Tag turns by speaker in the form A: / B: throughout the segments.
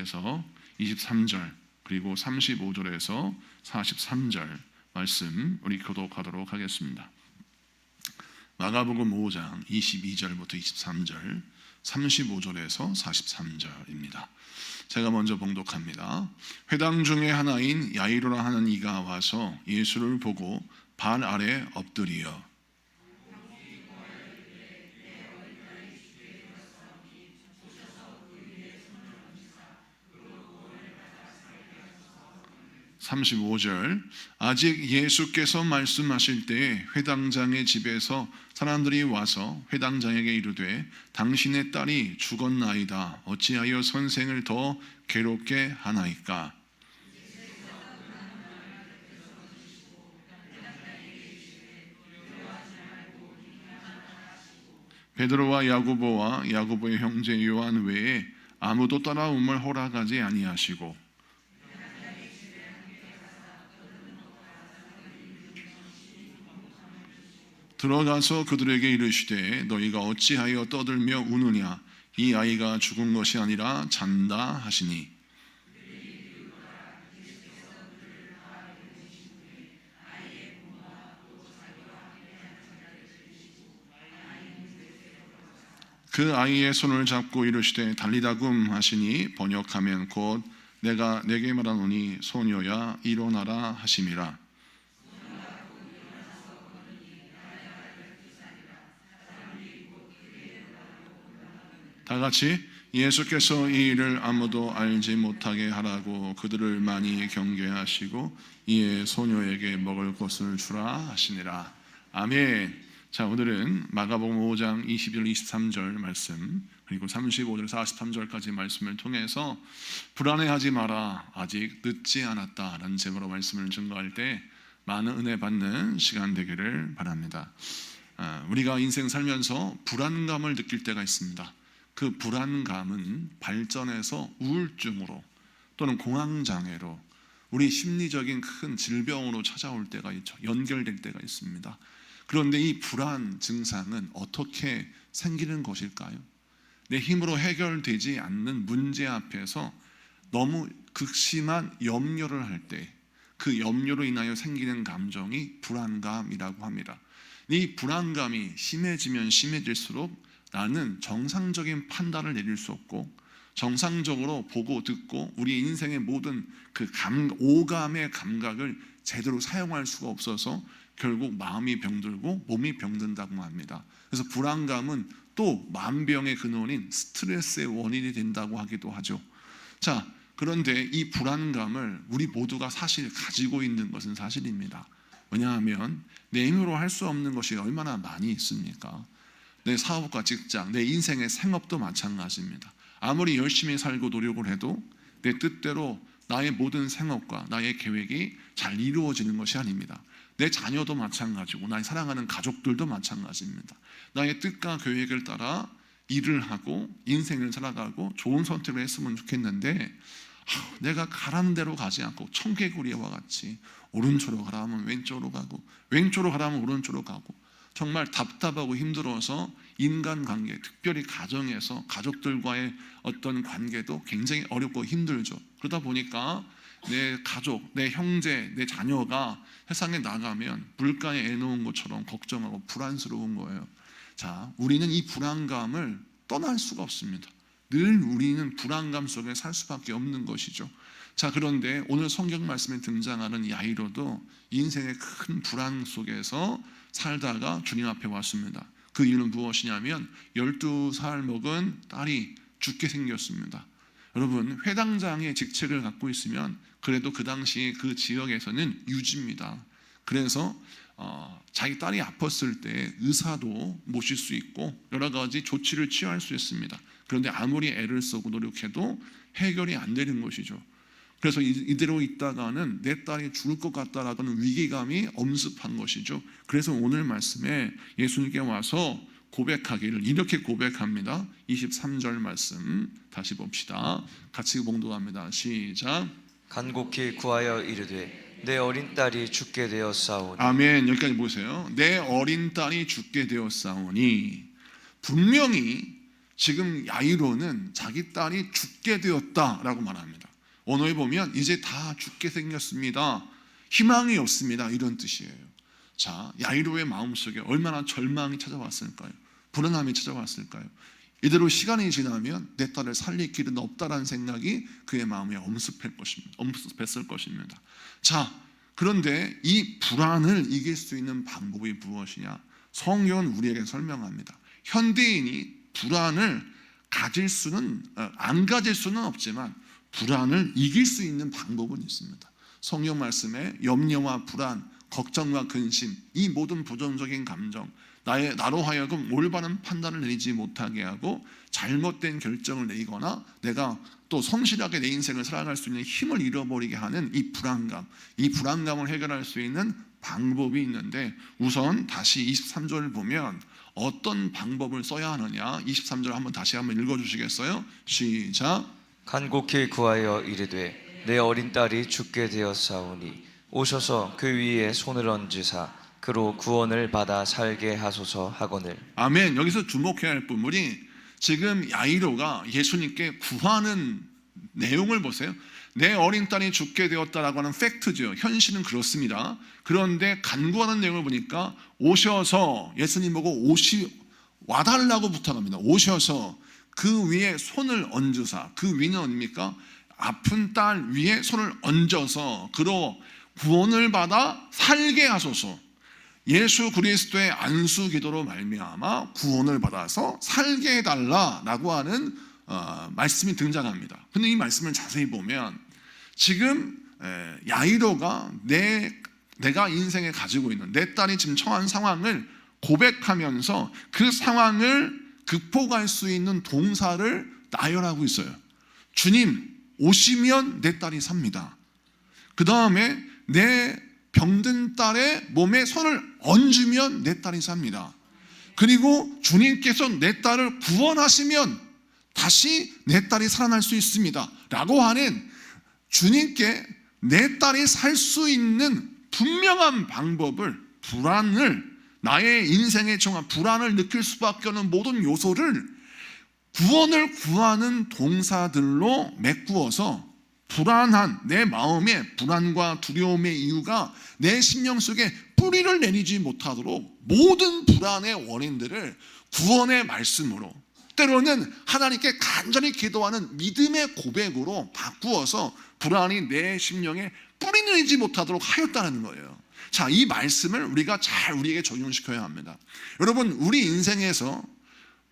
A: 22절에서 23절 그리고 35절에서 43절 말씀 우리 교독하도록 하겠습니다. 마가복음 5장 22절부터 23절 35절에서 43절입니다. 제가 먼저 봉독합니다. 회당 중에 하나인 야이로라 하는 이가 와서 예수를 보고 발 아래 엎드리어 35절 아직 예수께서 말씀하실 때에 회당장의 집에서 사람들이 와서 회당장에게 이르되 당신의 딸이 죽었나이다. 어찌하여 선생을 더 괴롭게 하나이까? 베드로와 야고보와 야고보의 형제 요한 외에 아무도 따라옴을 허락하지 아니하시고 들어가서 그들에게 이르시되 너희가 어찌하여 떠들며 우느냐? 이 아이가 죽은 것이 아니라 잔다 하시니 그 아이의 손을 잡고 이르시되 달리다굼 하시니 번역하면 곧 내가 내게 말하노니 소녀야 일어나라 하심이라. 다 같이 예수께서 이 일을 아무도 알지 못하게 하라고 그들을 많이 경계하시고 이에 소녀에게 먹을 것을 주라 하시니라. 아멘. 자, 오늘은 마가복음 5장 21, 23절 말씀 그리고 35절, 43절까지 말씀을 통해서 불안해하지 마라 아직 늦지 않았다라는 제목으로 말씀을 증거할 때 많은 은혜 받는 시간 되기를 바랍니다. 우리가 인생 살면서 불안감을 느낄 때가 있습니다. 그 불안감은 발전해서 우울증으로 또는 공황장애로 우리 심리적인 큰 질병으로 찾아올 때가 있죠. 연결될 때가 있습니다. 그런데 이 불안 증상은 어떻게 생기는 것일까요? 내 힘으로 해결되지 않는 문제 앞에서 너무 극심한 염려를 할 때 그 염려로 인하여 생기는 감정이 불안감이라고 합니다. 이 불안감이 심해지면 심해질수록 나는 정상적인 판단을 내릴 수 없고 정상적으로 보고 듣고 우리 인생의 모든 그 오감의 감각을 제대로 사용할 수가 없어서 결국 마음이 병들고 몸이 병든다고 합니다. 그래서 불안감은 또 만병의 근원인 스트레스의 원인이 된다고 하기도 하죠. 자, 그런데 이 불안감을 우리 모두가 사실 가지고 있는 것은 사실입니다. 왜냐하면 내 힘으로 할 수 없는 것이 얼마나 많이 있습니까? 내 사업과 직장, 내 인생의 생업도 마찬가지입니다. 아무리 열심히 살고 노력을 해도 내 뜻대로 나의 모든 생업과 나의 계획이 잘 이루어지는 것이 아닙니다. 내 자녀도 마찬가지고 나의 사랑하는 가족들도 마찬가지입니다. 나의 뜻과 계획을 따라 일을 하고 인생을 살아가고 좋은 선택을 했으면 좋겠는데 내가 가라는 대로 가지 않고 청개구리와 같이 오른쪽으로 가라 하면 왼쪽으로 가고 왼쪽으로 가라 하면 오른쪽으로 가고 정말 답답하고 힘들어서 인간관계, 특별히 가정에서 가족들과의 어떤 관계도 굉장히 어렵고 힘들죠. 그러다 보니까 내 가족, 내 형제, 내 자녀가 세상에 나가면 물가에 애 놓은 것처럼 걱정하고 불안스러운 거예요. 자, 우리는 이 불안감을 떠날 수가 없습니다. 늘 우리는 불안감 속에 살 수밖에 없는 것이죠. 자, 그런데 오늘 성경 말씀에 등장하는 야이로도 인생의 큰 불안 속에서 살다가 주님 앞에 왔습니다. 그 이유는 무엇이냐면 12살 먹은 딸이 죽게 생겼습니다. 여러분, 회당장의 직책을 갖고 있으면 그래도 그 당시 그 지역에서는 유지입니다. 그래서 자기 딸이 아팠을 때 의사도 모실 수 있고 여러 가지 조치를 취할 수 있습니다. 그런데 아무리 애를 쓰고 노력해도 해결이 안 되는 것이죠. 그래서 이대로 있다가는 내 딸이 죽을 것 같다라는 위기감이 엄습한 것이죠. 그래서 오늘 말씀에 예수님께 와서 고백하기를 이렇게 고백합니다. 23절 말씀 다시 봅시다. 같이 봉독합니다. 시작.
B: 간곡히 구하여 이르되 내 어린 딸이 죽게 되었사오니.
A: 아멘. 여기까지 보세요. 내 어린 딸이 죽게 되었사오니. 분명히 지금 야이로는 자기 딸이 죽게 되었다라고 말합니다. 언어에 보면 이제 다 죽게 생겼습니다, 희망이 없습니다, 이런 뜻이에요. 자, 야이로의 마음속에 얼마나 절망이 찾아왔을까요? 불안함이 찾아왔을까요? 이대로 시간이 지나면 내 딸을 살릴 길은 없다라는 생각이 그의 마음에 엄습했을 것입니다. 자, 그런데 이 불안을 이길 수 있는 방법이 무엇이냐? 성경은 우리에게 설명합니다. 현대인이 불안을 안 가질 수는 없지만 불안을 이길 수 있는 방법은 있습니다. 성경 말씀에 염려와 불안, 걱정과 근심, 이 모든 부정적인 감정, 나로 하여금 올바른 판단을 내리지 못하게 하고 잘못된 결정을 내리거나 내가 또 성실하게 내 인생을 살아갈 수 있는 힘을 잃어버리게 하는 이 불안감을 해결할 수 있는 방법이 있는데, 우선 다시 23절을 보면 어떤 방법을 써야 하느냐, 23절 다시 한번 읽어주시겠어요? 시작.
B: 간곡히 구하여 이르되 내 어린 딸이 죽게 되었사오니 오셔서 그 위에 손을 얹으사 그로 구원을 받아 살게 하소서 하거늘.
A: 아멘. 여기서 주목해야 할 부분이 지금 야이로가 예수님께 구하는 내용을 보세요. 내 어린 딸이 죽게 되었다라고 하는 팩트죠. 현실은 그렇습니다. 그런데 간구하는 내용을 보니까 오셔서, 예수님 보고 와달라고 부탁합니다. 오셔서 그 위에 손을 얹으사, 그 위는 어딥니까? 아픈 딸 위에 손을 얹어서 그로 구원을 받아 살게 하소서. 예수 그리스도의 안수 기도로 말미암아 구원을 받아서 살게 해달라라고 하는 말씀이 등장합니다. 근데 이 말씀을 자세히 보면 지금 야이로가 내가 인생에 가지고 있는 내 딸이 지금 처한 상황을 고백하면서 그 상황을 극복할 수 있는 동사를 나열하고 있어요. 주님, 오시면 내 딸이 삽니다. 그 다음에 내 병든 딸의 몸에 손을 얹으면 내 딸이 삽니다. 그리고 주님께서 내 딸을 구원하시면 다시 내 딸이 살아날 수 있습니다 라고 하는, 주님께 내 딸이 살 수 있는 분명한 방법을, 나의 인생에 정한 불안을 느낄 수밖에 없는 모든 요소를 구원을 구하는 동사들로 메꾸어서 불안한 내 마음의 불안과 두려움의 이유가 내 심령 속에 뿌리를 내리지 못하도록 모든 불안의 원인들을 구원의 말씀으로, 때로는 하나님께 간절히 기도하는 믿음의 고백으로 바꾸어서 불안이 내 심령에 뿌리 내리지 못하도록 하였다는 거예요. 자, 이 말씀을 우리가 잘 우리에게 적용시켜야 합니다. 여러분, 우리 인생에서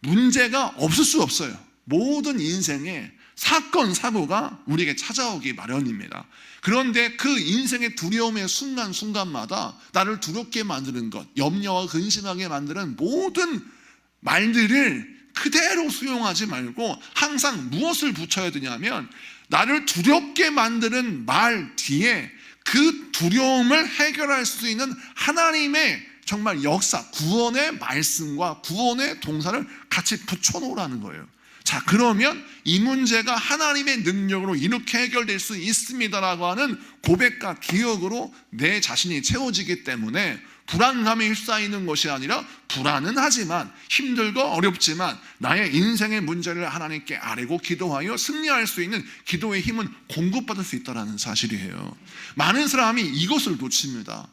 A: 문제가 없을 수 없어요. 모든 인생에 사건, 사고가 우리에게 찾아오기 마련입니다. 그런데 그 인생의 두려움의 순간순간마다 나를 두렵게 만드는 것, 염려와 근심하게 만드는 모든 말들을 그대로 수용하지 말고 항상 무엇을 붙여야 되냐면, 나를 두렵게 만드는 말 뒤에 그 두려움을 해결할 수 있는 하나님의 정말 역사, 구원의 말씀과 구원의 동사를 같이 붙여놓으라는 거예요. 자, 그러면 이 문제가 하나님의 능력으로 이렇게 해결될 수 있습니다라고 하는 고백과 기억으로 내 자신이 채워지기 때문에 불안감에 휩싸이는 것이 아니라, 불안은 하지만 힘들고 어렵지만 나의 인생의 문제를 하나님께 아뢰고 기도하여 승리할 수 있는 기도의 힘은 공급받을 수 있다는 사실이에요. 많은 사람이 이것을 놓칩니다.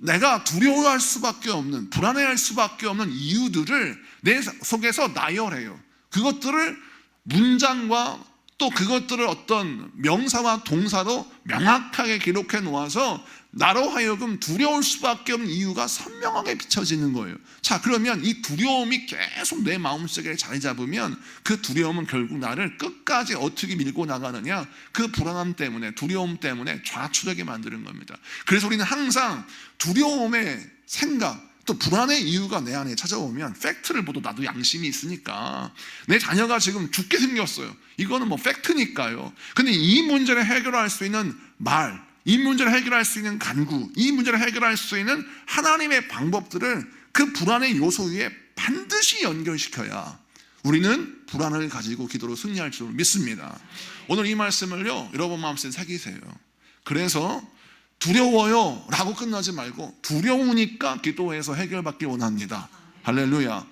A: 내가 두려워할 수밖에 없는, 불안해할 수밖에 없는 이유들을 내 속에서 나열해요. 그것들을 문장과 또 그것들을 어떤 명사와 동사로 명확하게 기록해 놓아서 나로 하여금 두려울 수밖에 없는 이유가 선명하게 비춰지는 거예요. 자, 그러면 이 두려움이 계속 내 마음속에 자리 잡으면 그 두려움은 결국 나를 끝까지 어떻게 밀고 나가느냐, 그 불안함 때문에, 두려움 때문에 좌초되게 만드는 겁니다. 그래서 우리는 항상 두려움의 생각, 또 불안의 이유가 내 안에 찾아오면 팩트를 보도 나도 양심이 있으니까, 내 자녀가 지금 죽게 생겼어요, 이거는 뭐 팩트니까요. 근데 이 문제를 해결할 수 있는 말, 이 문제를 해결할 수 있는 간구, 이 문제를 해결할 수 있는 하나님의 방법들을 그 불안의 요소 위에 반드시 연결시켜야 우리는 불안을 가지고 기도로 승리할 줄 믿습니다. 오늘 이 말씀을요, 여러분 마음속에 새기세요. 그래서 두려워요 라고 끝나지 말고, 두려우니까 기도해서 해결받기 원합니다. 할렐루야.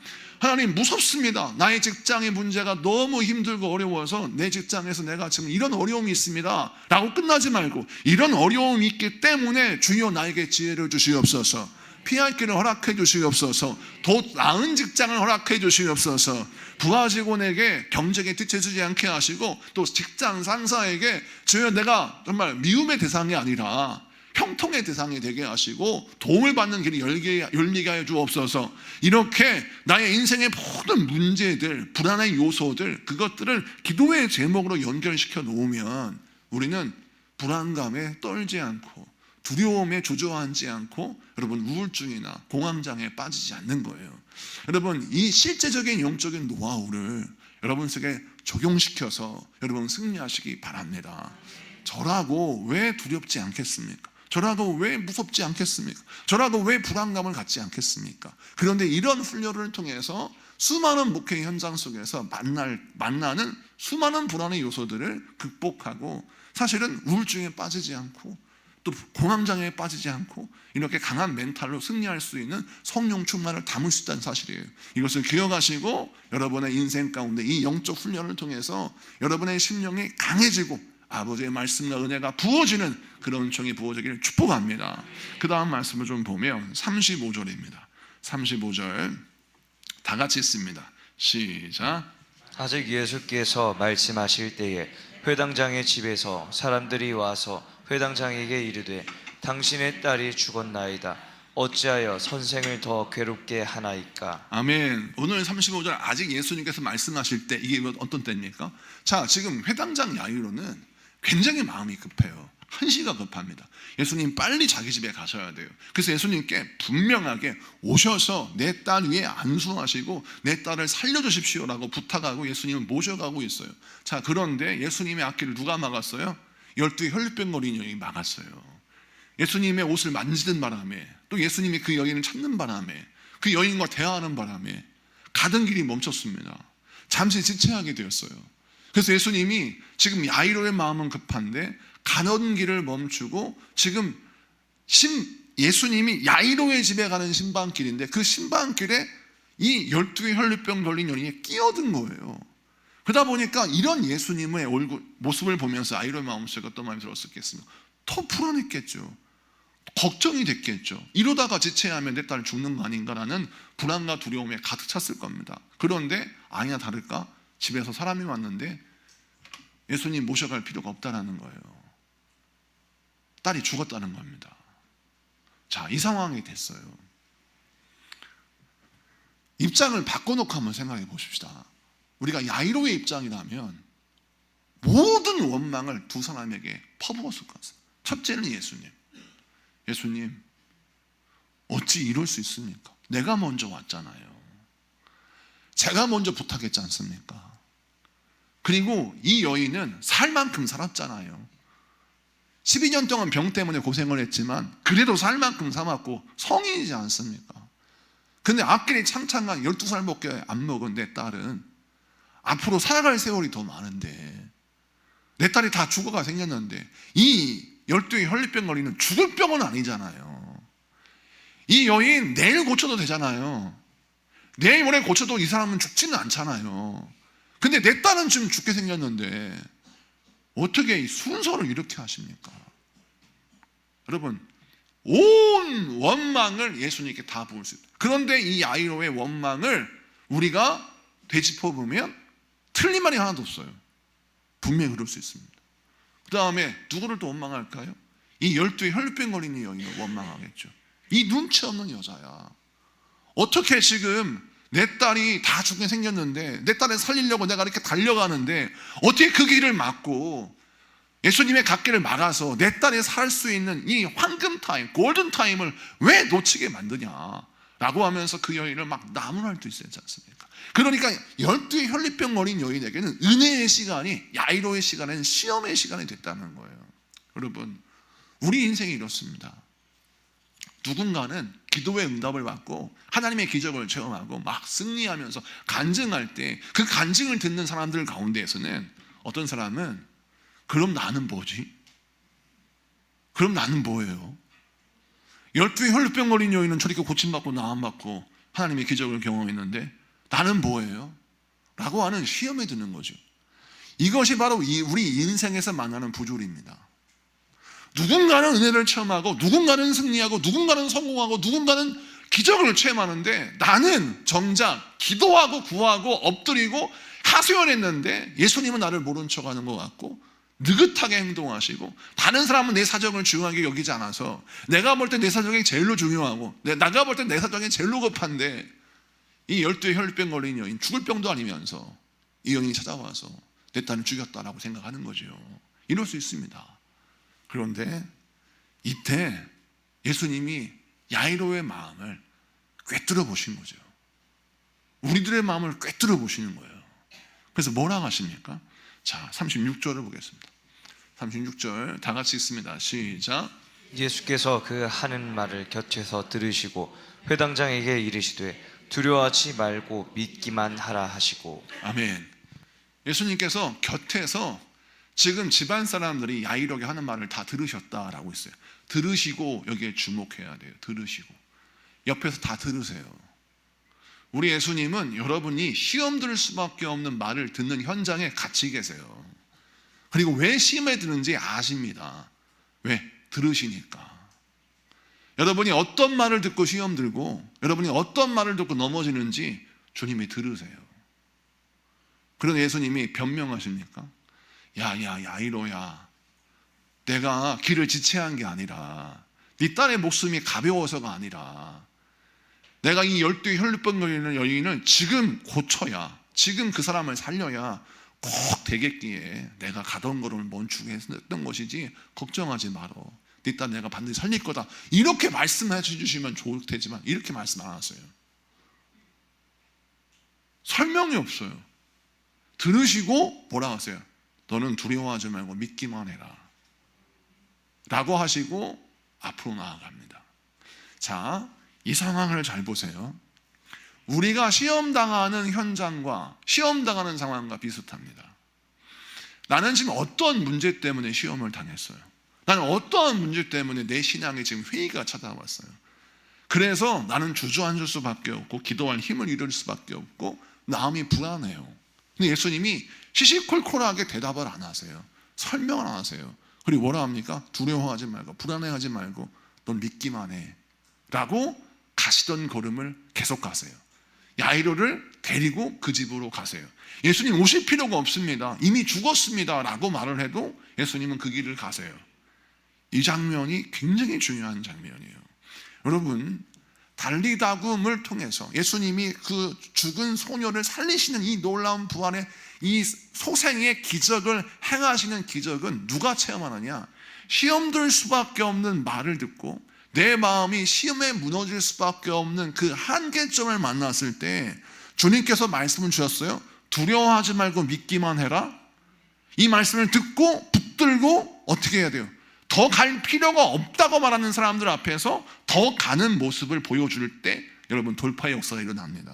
A: 하나님 무섭습니다. 나의 직장의 문제가 너무 힘들고 어려워서 내 직장에서 내가 지금 이런 어려움이 있습니다 라고 끝나지 말고, 이런 어려움이 있기 때문에 주여 나에게 지혜를 주시옵소서, 피할 길을 허락해 주시옵소서, 더 나은 직장을 허락해 주시옵소서, 부하 직원에게 경쟁에 뒤처지지 않게 하시고, 또 직장 상사에게 주여 내가 정말 미움의 대상이 아니라 형통의 대상이 되게 하시고 도움을 받는 길이 열리게 하여 주옵소서. 이렇게 나의 인생의 모든 문제들, 불안의 요소들, 그것들을 기도의 제목으로 연결시켜 놓으면 우리는 불안감에 떨지 않고 두려움에 주저앉지 않고 여러분 우울증이나 공황장애에 빠지지 않는 거예요. 여러분 이 실제적인 영적인 노하우를 여러분 속에 적용시켜서 여러분 승리하시기 바랍니다. 저라고 왜 두렵지 않겠습니까? 저라도 왜 무섭지 않겠습니까? 저라도 왜 불안감을 갖지 않겠습니까? 그런데 이런 훈련을 통해서 수많은 목회 현장 속에서 만나는 수많은 불안의 요소들을 극복하고 사실은 우울증에 빠지지 않고 또 공황장애에 빠지지 않고 이렇게 강한 멘탈로 승리할 수 있는 성령 충만을 담을 수 있다는 사실이에요. 이것을 기억하시고 여러분의 인생 가운데 이 영적 훈련을 통해서 여러분의 심령이 강해지고 아버지의 말씀과 은혜가 부어지는 그런 은총이 부어지기를 축복합니다. 그 다음 말씀을 좀 보면 35절입니다. 35절 다 같이 읽습니다. 시작.
B: 아직 예수께서 말씀하실 때에 회당장의 집에서 사람들이 와서 회당장에게 이르되 당신의 딸이 죽었나이다. 어찌하여 선생을 더 괴롭게 하나이까?
A: 아멘. 오늘 35절 아직 예수님께서 말씀하실 때 이게 어떤 때입니까? 자, 지금 회당장 야이로는 굉장히 마음이 급해요. 한시가 급합니다. 예수님 빨리 자기 집에 가셔야 돼요. 그래서 예수님께 분명하게 오셔서 내 딸 위에 안수하시고 내 딸을 살려주십시오라고 부탁하고 예수님을 모셔가고 있어요. 자, 그런데 예수님의 앞길을 누가 막았어요? 12 혈류병 여인이 막았어요. 예수님의 옷을 만지는 바람에, 또 예수님이 그 여인을 찾는 바람에, 그 여인과 대화하는 바람에 가던 길이 멈췄습니다. 잠시 지체하게 되었어요. 그래서 예수님이 지금 야이로의 마음은 급한데 가던 길을 멈추고 지금 예수님이 야이로의 집에 가는 신방길인데 그 신방길에 이 12의 혈류병 걸린 여인이 끼어든 거예요. 그러다 보니까 이런 예수님의 모습을 보면서 야이로의 마음속에 어떤 마음이 들었었겠습니까? 더 불안했겠죠. 걱정이 됐겠죠. 이러다가 지체하면 내 딸 죽는 거 아닌가라는 불안과 두려움에 가득 찼을 겁니다. 그런데 아니나 다를까 집에서 사람이 왔는데 예수님 모셔갈 필요가 없다라는 거예요. 딸이 죽었다는 겁니다. 자, 이 상황이 됐어요. 입장을 바꿔놓고 한번 생각해 보십시다. 우리가 야이로의 입장이라면 모든 원망을 두 사람에게 퍼부었을 것 같습니다. 첫째는 예수님 어찌 이럴 수 있습니까? 내가 먼저 왔잖아요. 제가 먼저 부탁했지 않습니까? 그리고 이 여인은 살 만큼 살았잖아요. 12년 동안 병 때문에 고생을 했지만 그래도 살 만큼 살았고 성인이지 않습니까? 근데 앞길이 창창한 12살밖에 안 먹은 내 딸은 앞으로 살아갈 세월이 더 많은데, 내 딸이 다 죽어가 생겼는데 이 12의 혈류병 걸리는 죽을 병은 아니잖아요. 이 여인 내일 고쳐도 되잖아요. 내일 모레 고쳐도 이 사람은 죽지는 않잖아요. 근데 내 딸은 지금 죽게 생겼는데 어떻게 이 순서를 이렇게 하십니까? 여러분, 온 원망을 예수님께 다 부을 수 있다. 그런데 이 야이로의 원망을 우리가 되짚어보면 틀린 말이 하나도 없어요. 분명히 그럴 수 있습니다. 그 다음에 누구를 또 원망할까요? 이 12의 혈류병 걸리는 여인을 원망하겠죠. 이 눈치 없는 여자야. 어떻게 지금 내 딸이 다 죽게 생겼는데 내 딸을 살리려고 내가 이렇게 달려가는데 어떻게 그 길을 막고 예수님의 갓길을 막아서 내 딸이 살 수 있는 이 황금 타임, 골든 타임을 왜 놓치게 만드냐 라고 하면서 그 여인을 막 나무랄 수 있지 않습니까? 그러니까 12의 혈류병 걸린 여인에게는 은혜의 시간이 야이로의 시간에는 시험의 시간이 됐다는 거예요. 여러분, 우리 인생이 이렇습니다. 누군가는 기도의 응답을 받고 하나님의 기적을 체험하고 막 승리하면서 간증할 때 그 간증을 듣는 사람들 가운데에서는 어떤 사람은 그럼 나는 뭐지? 그럼 나는 뭐예요? 12의 혈류병 걸린 여인은 저렇게 고침받고 나음받고 하나님의 기적을 경험했는데 나는 뭐예요? 라고 하는 시험에 드는 거죠. 이것이 바로 우리 인생에서 만나는 부조리입니다. 누군가는 은혜를 체험하고 누군가는 승리하고 누군가는 성공하고 누군가는 기적을 체험하는데 나는 정작 기도하고 구하고 엎드리고 하소연했는데 예수님은 나를 모른 척하는 것 같고 느긋하게 행동하시고 다른 사람은 내 사정을 중요하게 여기지 않아서 내가 볼 때 내 사정이 제일로 중요하고 내가 볼 때 내 사정이 제일로 급한데 이 12에 혈병 걸린 여인 죽을 병도 아니면서 이 여인이 찾아와서 내 딸을 죽였다라고 생각하는 거죠. 이럴 수 있습니다. 그런데 이때 예수님이 야이로의 마음을 꿰뚫어 보신 거죠. 우리들의 마음을 꿰뚫어 보시는 거예요. 그래서 뭐라고 하십니까? 자, 36절을 보겠습니다. 36절 다 같이 읽습니다. 시작.
B: 예수께서 그 하는 말을 곁에서 들으시고 회당장에게 이르시되 두려워하지 말고 믿기만 하라 하시고.
A: 아멘. 예수님께서 곁에서 지금 집안 사람들이 야이로에게 하는 말을 다 들으셨다라고 했어요. 들으시고 여기에 주목해야 돼요. 들으시고 옆에서 다 들으세요. 우리 예수님은 여러분이 시험 들 수밖에 없는 말을 듣는 현장에 같이 계세요. 그리고 왜 시험에 드는지 아십니다. 왜? 들으시니까. 여러분이 어떤 말을 듣고 시험 들고 여러분이 어떤 말을 듣고 넘어지는지 주님이 들으세요. 그런 예수님이 변명하십니까? 야이로야, 내가 길을 지체한 게 아니라 네 딸의 목숨이 가벼워서가 아니라 내가 이 12 혈루병 걸리는 여인을 지금 고쳐야, 지금 그 사람을 살려야 꼭 되겠기에 내가 가던 걸음을 멈추게 했던 것이지 걱정하지 말어. 네 딸 내가 반드시 살릴 거다. 이렇게 말씀해 주시면 좋을 테지만 이렇게 말씀 안 하세요. 설명이 없어요. 들으시고 뭐라 하세요? 너는 두려워하지 말고 믿기만 해라 라고 하시고 앞으로 나아갑니다. 자, 이 상황을 잘 보세요. 우리가 시험당하는 현장과 시험당하는 상황과 비슷합니다. 나는 지금 어떤 문제 때문에 시험을 당했어요. 나는 어떠한 문제 때문에 내 신앙에 지금 회의가 찾아왔어요. 그래서 나는 주저앉을 수밖에 없고 기도할 힘을 잃을 수밖에 없고 마음이 불안해요. 근데 예수님이 시시콜콜하게 대답을 안 하세요. 설명을 안 하세요. 그리고 뭐라 합니까? 두려워하지 말고 불안해하지 말고 넌 믿기만 해 라고 가시던 걸음을 계속 가세요. 야이로를 데리고 그 집으로 가세요. 예수님 오실 필요가 없습니다. 이미 죽었습니다 라고 말을 해도 예수님은 그 길을 가세요. 이 장면이 굉장히 중요한 장면이에요. 여러분, 달리다굼을 통해서 예수님이 그 죽은 소녀를 살리시는 이 놀라운 부활의 이 소생의 기적을 행하시는 기적은 누가 체험하느냐? 시험 들 수밖에 없는 말을 듣고 내 마음이 시험에 무너질 수밖에 없는 그 한계점을 만났을 때 주님께서 말씀을 주셨어요. 두려워하지 말고 믿기만 해라. 이 말씀을 듣고 붙들고 어떻게 해야 돼요? 더 갈 필요가 없다고 말하는 사람들 앞에서 더 가는 모습을 보여줄 때 여러분 돌파의 역사가 일어납니다.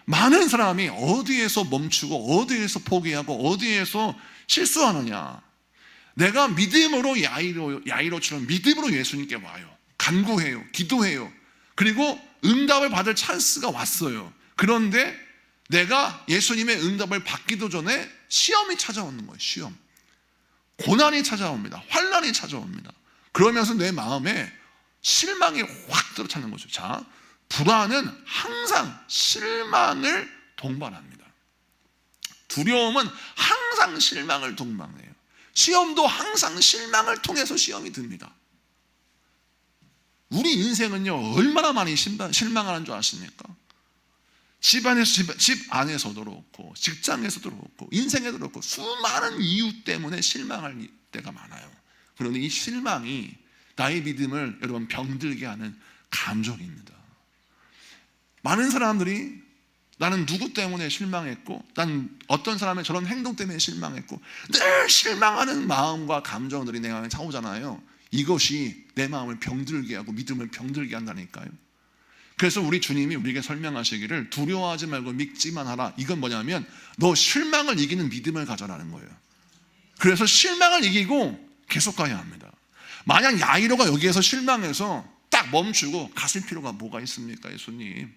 A: 많은 사람이 어디에서 멈추고 어디에서 포기하고 어디에서 실수하느냐? 내가 믿음으로 야이로처럼 믿음으로 예수님께 와요. 간구해요. 기도해요. 그리고 응답을 받을 찬스가 왔어요. 그런데 내가 예수님의 응답을 받기도 전에 시험이 찾아오는 거예요. 시험. 고난이 찾아옵니다. 환난이 찾아옵니다. 그러면서 내 마음에 실망이 확 들어차는 거죠. 자, 불안은 항상 실망을 동반합니다. 두려움은 항상 실망을 동반해요. 시험도 항상 실망을 통해서 시험이 듭니다. 우리 인생은요 얼마나 많이 실망하는 줄 아십니까? 집 안에서도 그렇고 직장에서도 그렇고 인생에도 그렇고 수많은 이유 때문에 실망할 때가 많아요. 그런데 이 실망이 나의 믿음을 여러분 병들게 하는 감정입니다. 많은 사람들이 나는 누구 때문에 실망했고 난 어떤 사람의 저런 행동 때문에 실망했고 늘 실망하는 마음과 감정들이 내 안에 차오잖아요. 이것이 내 마음을 병들게 하고 믿음을 병들게 한다니까요. 그래서 우리 주님이 우리에게 설명하시기를 두려워하지 말고 믿기만 하라. 이건 뭐냐면 너 실망을 이기는 믿음을 가져라는 거예요. 그래서 실망을 이기고 계속 가야 합니다. 만약 야이로가 여기에서 실망해서 딱 멈추고 갔을 필요가 뭐가 있습니까? 예수님,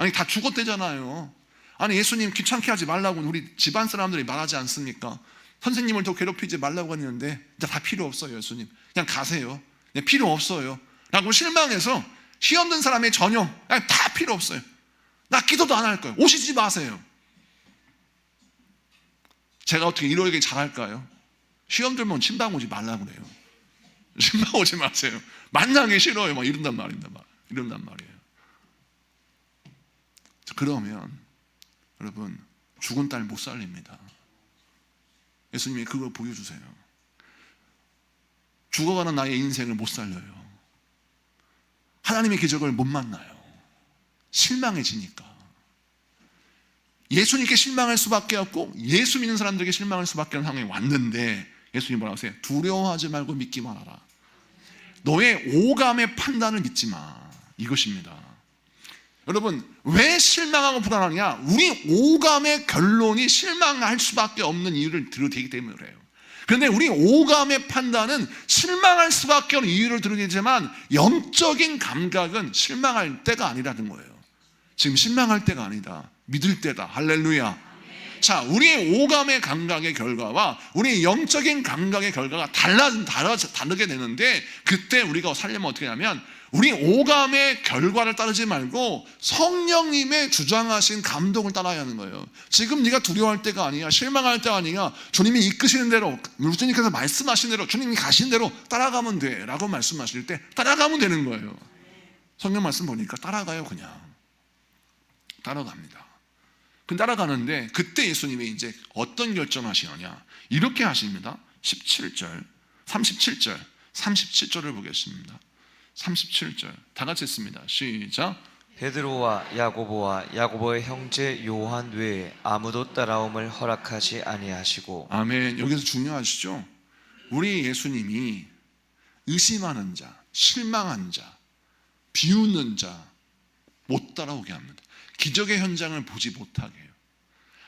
A: 아니 다 죽었대잖아요. 아니 예수님 귀찮게 하지 말라고 우리 집안 사람들이 말하지 않습니까? 선생님을 더 괴롭히지 말라고 했는데 이제 다 필요 없어요. 예수님 그냥 가세요. 그냥 필요 없어요 라고 실망해서 시험 든 사람의 전용 그냥 다 필요 없어요. 나 기도도 안 할 거예요. 오시지 마세요. 제가 어떻게 이러게 잘할까요? 시험 들면 신방 오지 말라고 그래요. 신방 오지 마세요. 만나기 싫어요. 막 이런단 말이에요. 그러면 여러분 죽은 딸 못 살립니다. 예수님이 그걸 보여주세요. 죽어가는 나의 인생을 못 살려요. 하나님의 기적을 못 만나요. 실망해지니까. 예수님께 실망할 수밖에 없고 예수 믿는 사람들에게 실망할 수밖에 없는 상황이 왔는데 예수님 뭐라고 하세요? 두려워하지 말고 믿기만 하라. 너의 오감의 판단을 믿지 마. 이것입니다. 여러분 왜 실망하고 불안하냐? 우리 오감의 결론이 실망할 수밖에 없는 이유를 들어대기 때문에 그래요. 그런데 우리 오감의 판단은 실망할 수밖에 없는 이유를 들어대지만 영적인 감각은 실망할 때가 아니라는 거예요. 지금 실망할 때가 아니다. 믿을 때다. 할렐루야. 자, 우리의 오감의 감각의 결과와 우리의 영적인 감각의 결과가 다르게 되는데 그때 우리가 살려면 어떻게 하냐면 우리 오감의 결과를 따르지 말고 성령님의 주장하신 감동을 따라야 하는 거예요. 지금 네가 두려워할 때가 아니야. 실망할 때가 아니야. 주님이 이끄시는 대로 주님께서 말씀하신 대로 주님이 가신 대로 따라가면 돼 라고 말씀하실 때 따라가면 되는 거예요. 성경 말씀 보니까 따라가요. 그냥 따라갑니다. 따라가는데 그때 예수님이 이제 어떤 결정하시느냐 이렇게 하십니다. 17절 37절을 보겠습니다. 37절 다 같이 했습니다. 시작.
B: 베드로와 야고보의 형제 요한 외에 아무도 따라옴을 허락하지 아니하시고.
A: 아멘. 여기서 중요하시죠? 우리 예수님이 의심하는 자, 실망한 자, 비웃는 자 못 따라오게 합니다. 기적의 현장을 보지 못하게 해요.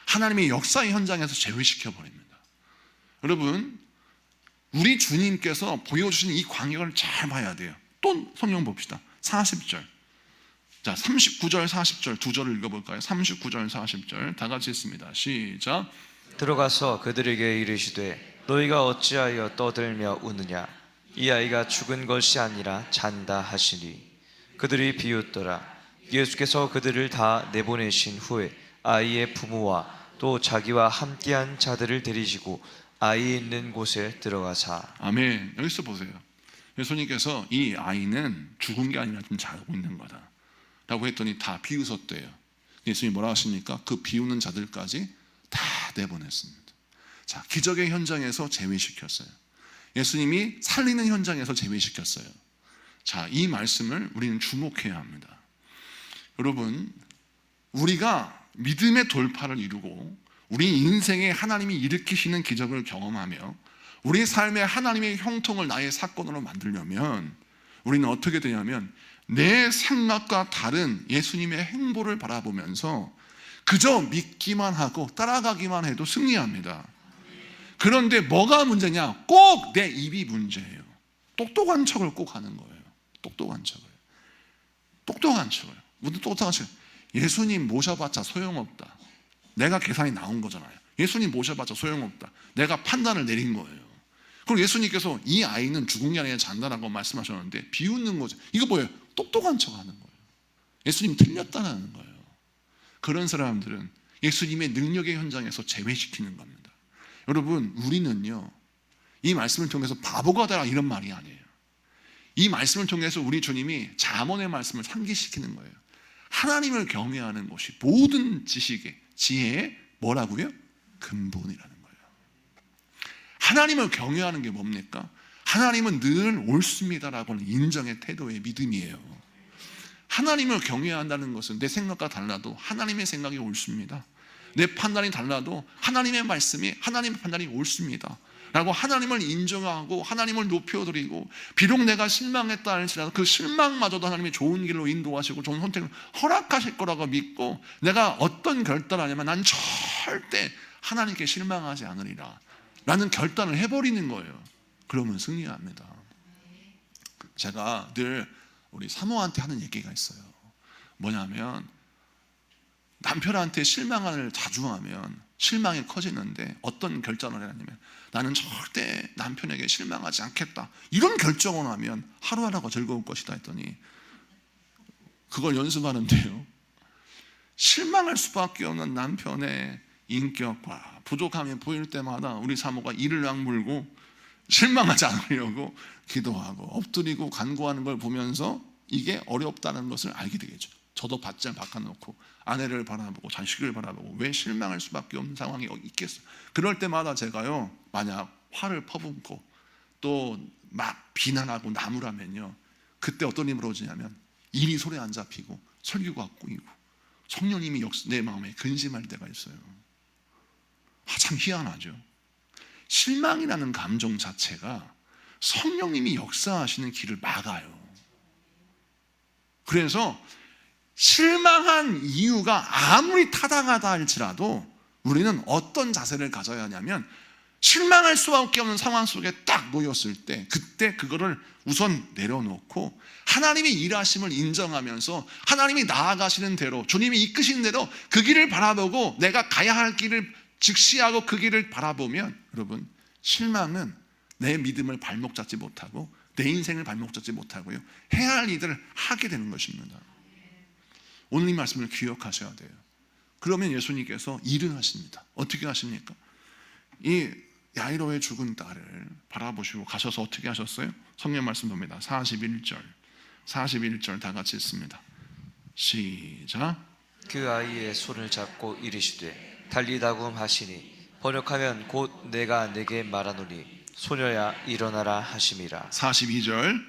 A: 하나님의 역사의 현장에서 제외시켜 버립니다. 여러분 우리 주님께서 보여주신 이 광경을 잘 봐야 돼요. 또 성경 봅시다. 40절. 자, 39절 40절 두 절을 읽어볼까요? 39절 40절 다 같이 읽습니다. 시작.
B: 들어가서 그들에게 이르시되 너희가 어찌하여 떠들며 우느냐? 이 아이가 죽은 것이 아니라 잔다 하시니 그들이 비웃더라. 예수께서 그들을 다 내보내신 후에 아이의 부모와 또 자기와 함께한 자들을 데리시고 아이 있는 곳에 들어가사.
A: 아멘. 여기서 보세요. 예수님께서 이 아이는 죽은 게 아니라 좀 자고 있는 거다 라고 했더니 다 비웃었대요. 예수님이 뭐라 하십니까? 그 비웃는 자들까지 다 내보냈습니다. 자, 기적의 현장에서 제외시켰어요. 예수님이 살리는 현장에서 제외시켰어요. 자, 이 말씀을 우리는 주목해야 합니다. 여러분 우리가 믿음의 돌파를 이루고 우리 인생에 하나님이 일으키시는 기적을 경험하며 우리 삶에 하나님의 형통을 나의 사건으로 만들려면 우리는 어떻게 되냐면 내 생각과 다른 예수님의 행보를 바라보면서 그저 믿기만 하고 따라가기만 해도 승리합니다. 그런데 뭐가 문제냐? 꼭 내 입이 문제예요. 똑똑한 척을 꼭 하는 거예요. 똑똑한 척을. 무슨 똑똑한 척? 예수님 모셔봤자 소용없다. 내가 계산이 나온 거잖아요. 예수님 모셔봤자 소용없다. 내가 판단을 내린 거예요. 그리고 예수님께서 이 아이는 죽은 게 아니라 잔다라고 말씀하셨는데 비웃는 거죠. 이거 뭐예요? 똑똑한 척 하는 거예요. 예수님 틀렸다는 거예요. 그런 사람들은 예수님의 능력의 현장에서 제외시키는 겁니다. 여러분 우리는요 이 말씀을 통해서 바보가 되라 이런 말이 아니에요. 이 말씀을 통해서 우리 주님이 잠언의 말씀을 상기시키는 거예요. 하나님을 경외하는 것이 모든 지식의 지혜의 뭐라고요? 근본이라는 거예요. 하나님을 경외하는 게 뭡니까? 하나님은 늘 옳습니다라고 하는 인정의 태도의 믿음이에요. 하나님을 경외한다는 것은 내 생각과 달라도 하나님의 생각이 옳습니다. 내 판단이 달라도 하나님의 말씀이 하나님의 판단이 옳습니다 라고 하나님을 인정하고 하나님을 높여드리고 비록 내가 실망했다 할지라도 그 실망마저도 하나님이 좋은 길로 인도하시고 좋은 선택을 허락하실 거라고 믿고 내가 어떤 결단을 하냐면 난 절대 하나님께 실망하지 않으리라 라는 결단을 해버리는 거예요. 그러면 승리합니다. 제가 늘 우리 사모한테 하는 얘기가 있어요. 뭐냐면 남편한테 실망을 자주 하면 실망이 커지는데 어떤 결정을 해냐면 나는 절대 남편에게 실망하지 않겠다, 이런 결정을 하면 하루하루가 즐거울 것이다 했더니 그걸 연습하는데요, 실망할 수밖에 없는 남편의 인격과 부족함이 보일 때마다 우리 사모가 이를 악물고 실망하지 않으려고 기도하고 엎드리고 간구하는 걸 보면서 이게 어렵다는 것을 알게 되겠죠. 저도 밧줄 바꿔놓고 아내를 바라보고 자식을 바라보고 왜 실망할 수밖에 없는 상황이 있겠어요. 그럴 때마다 제가요, 만약 화를 퍼붓고 또 막 비난하고 나무라면요, 그때 어떤 힘으로 오지냐면 일이 손에 안 잡히고 설교가 꼬이고 성령님이 내 마음에 근심할 때가 있어요. 참 희한하죠. 실망이라는 감정 자체가 성령님이 역사하시는 길을 막아요. 그래서 실망한 이유가 아무리 타당하다 할지라도 우리는 어떤 자세를 가져야 하냐면, 실망할 수밖에 없는 상황 속에 딱 놓였을 때 그때 그거를 우선 내려놓고 하나님의 일하심을 인정하면서 하나님이 나아가시는 대로, 주님이 이끄시는 대로 그 길을 바라보고 내가 가야 할 길을 직시하고 그 길을 바라보면, 여러분, 실망은 내 믿음을 발목 잡지 못하고 내 인생을 발목 잡지 못하고요, 해야 할 일들을 하게 되는 것입니다. 오늘 이 말씀을 기억하셔야 돼요. 그러면 예수님께서 일을 하십니다. 어떻게 하십니까? 이 야이로의 죽은 딸을 바라보시고 가셔서 어떻게 하셨어요? 성경 말씀 봅니다. 41절 다 같이 읽습니다. 시작.
B: 그 아이의 손을 잡고 이르시되 달리다굼 하시니 번역하면 곧 내가 내게 말하노니 소녀야 일어나라 하심이라.
A: 42절.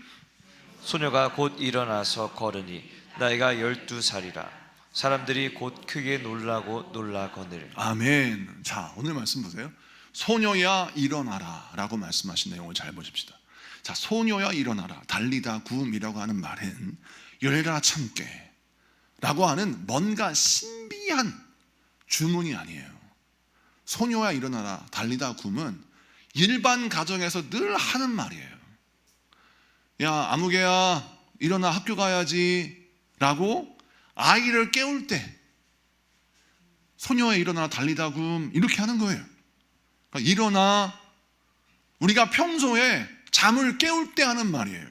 B: 소녀가 곧 일어나서 걸으니 나이가 12살이라. 사람들이 곧 크게 놀라고 놀라거늘.
A: 아멘. 자, 오늘 말씀 보세요. 소녀야 일어나라 라고 말씀하신 내용을 잘 보십시다. 자, 소녀야 일어나라, 달리다 구음이라고 하는 말은 열라 참깨 라고 하는 뭔가 신비한 주문이 아니에요. 소녀야 일어나라, 달리다 구음은 일반 가정에서 늘 하는 말이에요. 야, 아무개야 일어나 학교 가야지 라고 아이를 깨울 때 소녀야 일어나 달리다 구음 이렇게 하는 거예요. 그러니까 일어나, 우리가 평소에 잠을 깨울 때 하는 말이에요.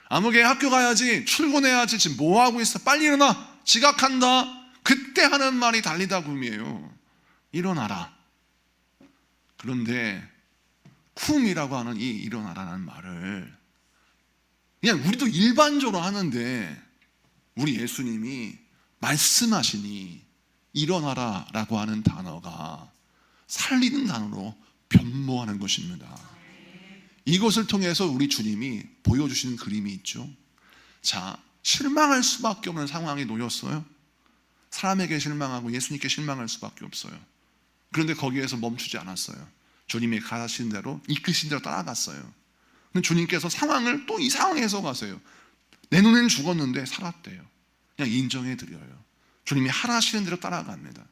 A: 아무개 학교 가야지, 출근해야지, 지금 뭐 하고 있어, 빨리 일어나, 지각한다, 그때 하는 말이 달리다 굼이에요. 일어나라. 그런데 쿰이라고 하는 이 일어나라는 말을 그냥 우리도 일반적으로 하는데 우리 예수님이 말씀하시니 일어나라 라고 하는 단어가 살리는 단어로 변모하는 것입니다. 이것을 통해서 우리 주님이 보여주시는 그림이 있죠. 자, 실망할 수밖에 없는 상황에 놓였어요. 사람에게 실망하고 예수님께 실망할 수밖에 없어요. 그런데 거기에서 멈추지 않았어요. 주님이 가르치신 대로, 이끄신 대로 따라갔어요. 근데 주님께서 상황을 또 이 상황에서 가세요. 내 눈에는 죽었는데 살았대요. 그냥 인정해드려요. 주님이 하라시는 대로 따라갑니다.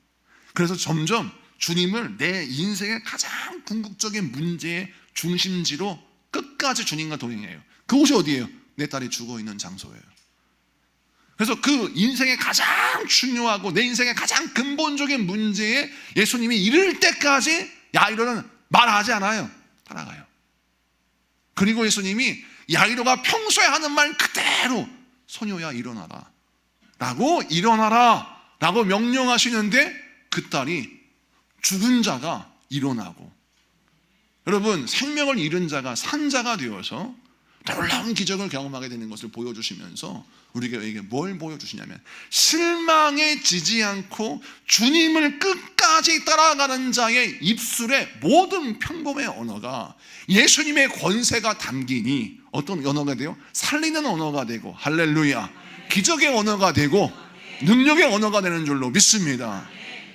A: 그래서 점점 주님을 내 인생의 가장 궁극적인 문제의 중심지로 끝까지 주님과 동행해요. 그곳이 어디예요? 내 딸이 죽어있는 장소예요. 그래서 그 인생의 가장 중요하고 내 인생의 가장 근본적인 문제에 예수님이 이를 때까지 야이로는 말하지 않아요. 따라가요. 그리고 예수님이 야이로가 평소에 하는 말 그대로 소녀야 일어나라 라고 명령하시는데 그 딸이 죽은 자가 일어나고, 여러분, 생명을 잃은 자가 산 자가 되어서 놀라운 기적을 경험하게 되는 것을 보여주시면서 우리에게 뭘 보여주시냐면, 실망에 지지 않고 주님을 끝까지 따라가는 자의 입술의 모든 평범의 언어가 예수님의 권세가 담기니 어떤 언어가 돼요? 살리는 언어가 되고, 할렐루야, 기적의 언어가 되고 능력의 언어가 되는 줄로 믿습니다.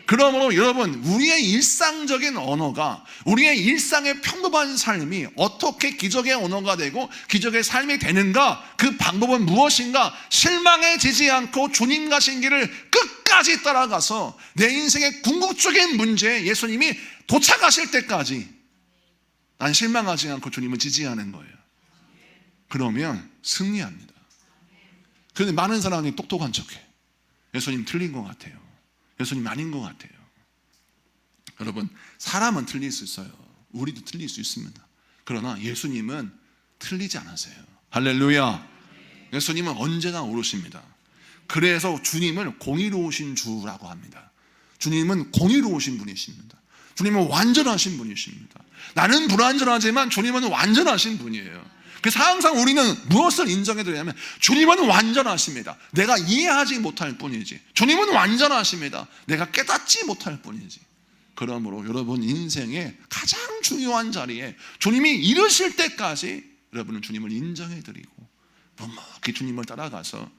A: 그러므로 여러분, 우리의 일상적인 언어가, 우리의 일상의 평범한 삶이 어떻게 기적의 언어가 되고 기적의 삶이 되는가, 그 방법은 무엇인가? 실망에 지지 않고 주님 가신 길을 끝까지 따라가서 내 인생의 궁극적인 문제에 예수님이 도착하실 때까지 난 실망하지 않고 주님을 지지하는 거예요. 그러면 승리합니다. 그런데 많은 사람이 똑똑한 척해. 예수님 틀린 것 같아요. 예수님 아닌 것 같아요. 여러분, 사람은 틀릴 수 있어요. 우리도 틀릴 수 있습니다. 그러나 예수님은 틀리지 않으세요. 할렐루야. 예수님은 언제나 옳으십니다. 그래서 주님을 공의로우신 주라고 합니다. 주님은 공의로우신 분이십니다. 주님은 완전하신 분이십니다. 나는 불완전하지만 주님은 완전하신 분이에요. 그래서 항상 우리는 무엇을 인정해드리냐면 주님은 완전하십니다. 내가 이해하지 못할 뿐이지. 주님은 완전하십니다. 내가 깨닫지 못할 뿐이지. 그러므로 여러분 인생의 가장 중요한 자리에 주님이 이르실 때까지 여러분은 주님을 인정해드리고 묵묵히 주님을 따라가서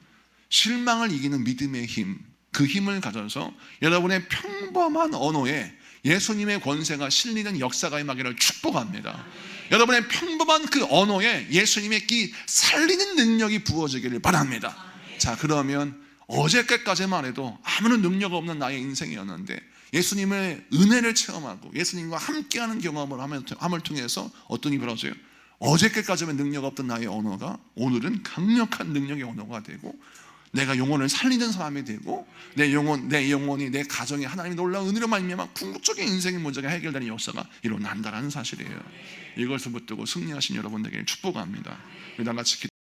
A: 실망을 이기는 믿음의 힘, 그 힘을 가져서 여러분의 평범한 언어에 예수님의 권세가 실리는 역사가 임하기를 축복합니다. 여러분의 평범한 그 언어에 예수님의 기 살리는 능력이 부어지기를 바랍니다. 자, 그러면 어저께까지만 해도 아무런 능력 없는 나의 인생이었는데 예수님의 은혜를 체험하고 예수님과 함께하는 경험을 함을 통해서 어떤 일이 벌어져요? 어저께까지만 능력 없던 나의 언어가 오늘은 강력한 능력의 언어가 되고 내가 영혼을 살리는 사람이 되고 내 영혼이 내 가정에 하나님의 놀라운 은혜로 말미암아 궁극적인 인생의 문제가 해결되는 역사가 일어난다는 사실이에요. 이것을 붙들고 승리하신 여러분에게 축복합니다. 우리 다 같이